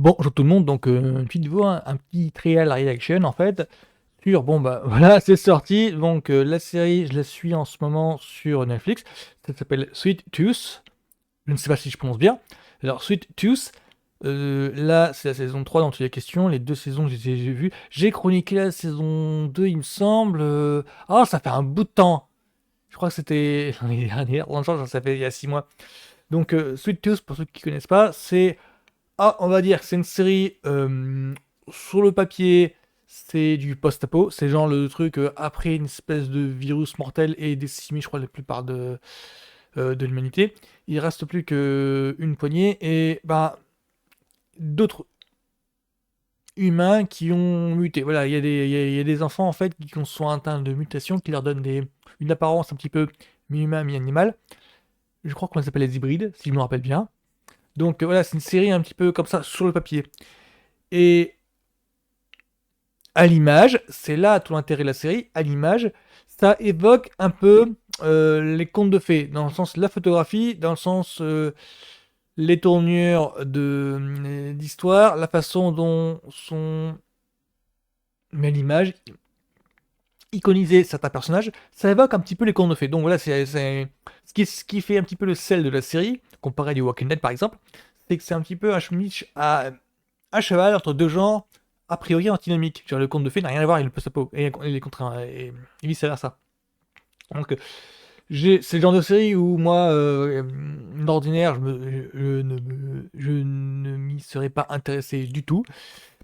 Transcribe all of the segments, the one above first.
Bonjour tout le monde, donc une petite vidéo, un petit trial reaction en fait, sur bon bah voilà, c'est sorti, donc la série, je la suis en ce moment sur Netflix, ça s'appelle Sweet Tooth, je ne sais pas si je prononce bien. Alors Sweet Tooth, là c'est la saison 3 dont il y a question, les deux saisons j'ai vues, j'ai chroniqué la saison 2 il me semble, ça fait un bout de temps, je crois que c'était l'année dernière, ça fait il y a 6 mois. Donc Sweet Tooth, pour ceux qui ne connaissent pas, c'est on va dire que c'est une série sur le papier, c'est du post-apo. C'est genre le truc après une espèce de virus mortel et décimé, je crois, la plupart de l'humanité. Il reste plus qu'une poignée et bah d'autres humains qui ont muté. Voilà, il y a des enfants en fait qui sont atteints de mutations qui leur donnent une apparence un petit peu mi-humain, mi-animal. Je crois qu'on les appelle les hybrides, si je me rappelle bien. Donc voilà, c'est une série un petit peu comme ça sur le papier. Et à l'image, c'est là tout l'intérêt de la série, à l'image, ça évoque un peu les contes de fées, dans le sens de la photographie, dans le sens les tournures d'histoire, la façon dont sont mais l'image, iconiser certains personnages, ça évoque un petit peu les contes de fées. Donc voilà, c'est ce qui fait un petit peu le sel de la série, comparé à du Walking Dead par exemple, c'est que c'est un petit peu un schmitch à cheval entre deux genres a priori antinomiques. Genre, le conte de fées n'a rien à voir avec le post-apo et les contraintes et vice versa. Donc c'est le genre de série où moi, d'ordinaire, je ne m'y serais pas intéressé du tout.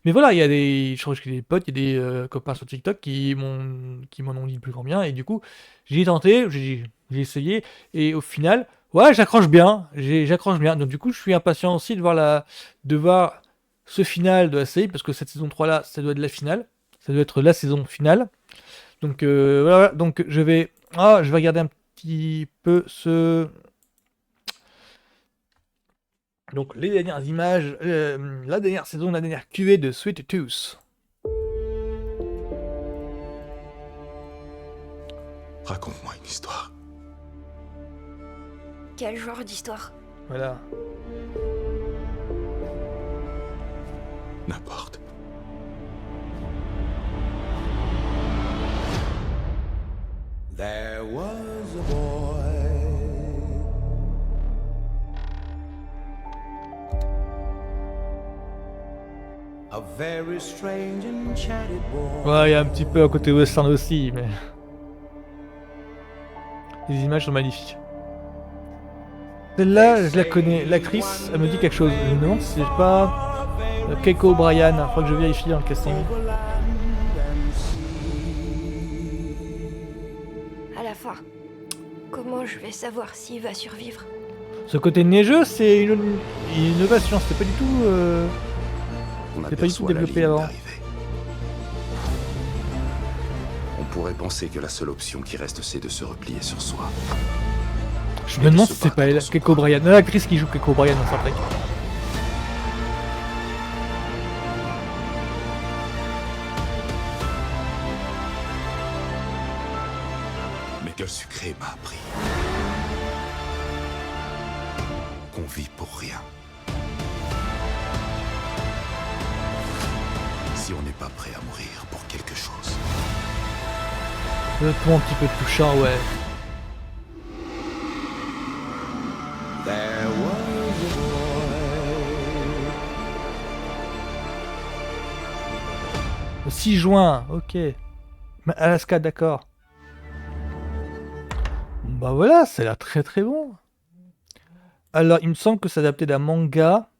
Mais voilà, il y a je crois que j'ai des potes, il y a des copains sur TikTok qui m'en ont dit le plus grand bien. Et du coup, j'ai tenté, j'ai essayé. Et au final, ouais, j'accroche bien. J'accroche bien. Donc du coup, je suis impatient aussi de voir ce final de la série. Parce que cette saison 3 là, ça doit être la finale. Ça doit être la saison finale. Donc voilà, donc je vais regarder un petit peu donc les dernières images, la dernière saison, la dernière cuvée de Sweet Tooth. Raconte-moi une histoire. Quel genre d'histoire? Voilà. N'importe. There was a boy. A very strange enchanted boy. Ouais, il y a un petit peu à côté western aussi, mais les images sont magnifiques. Celle-là, je la connais. L'actrice, elle me dit quelque chose. Je me demande si c'est pas Keiko O'Brien. Faut que je vérifie dans le casting. À la fin, comment je vais savoir s'il va survivre? Ce côté neigeux, c'est une innovation. C'était pas du tout. On C'est pas du tout aperçoit la développé ligne avant. d'arrivée. On pourrait penser que la seule option qui reste, c'est de se replier sur soi. Je me demande si c'est pas elle, Keiko O'Brien. L'actrice qui joue Keiko O'Brien dans Star Trek. Mais quel sucré m'a appris qu'on vit pour rien. Si on n'est pas prêt à mourir pour quelque chose. Honnêtement, un petit peu touchant, ouais. There was a boy. Le 6 juin, ok. Alaska, d'accord. Bah voilà, ça a l'air très très bon. Alors, il me semble que c'est adapté d'un manga.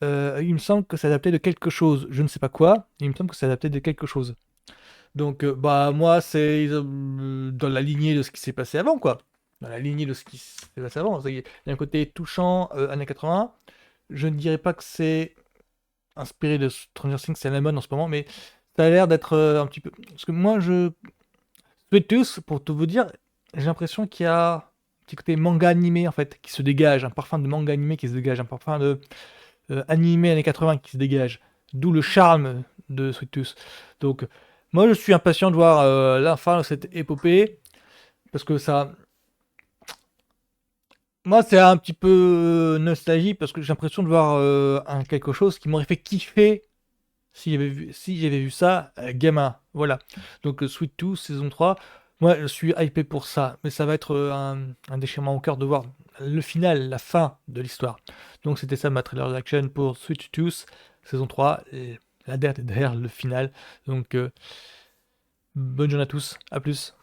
Il me semble que c'est adapté de quelque chose. Je ne sais pas quoi. Il me semble que c'est adapté de quelque chose. Donc, bah moi, c'est dans la lignée de ce qui s'est passé avant, quoi. Dans la lignée de ce qui s'est passé avant. Il y a un côté touchant, années 80. Je ne dirais pas que c'est inspiré de Stranger Things, c'est à la mode en ce moment, mais ça a l'air d'être un petit peu. Parce que moi, Sweet Tooth, pour tout vous dire, j'ai l'impression qu'il y a un petit côté manga animé en fait, qui se dégage, un parfum de manga animé qui se dégage, un parfum de animé années 80 qui se dégage. D'où le charme de Sweet Tooth. Donc, moi, je suis impatient de voir la fin de cette épopée, parce que ça. Moi, c'est un petit peu nostalgie parce que j'ai l'impression de voir quelque chose qui m'aurait fait kiffer si j'avais vu ça gamin. Voilà. Donc Sweet Tooth saison 3. Moi, je suis hypé pour ça, mais ça va être un déchirement au cœur de voir le final, la fin de l'histoire. Donc c'était ça ma trailer d'action pour Sweet Tooth saison 3 et la derrière le final. Donc bonne journée à tous, à plus.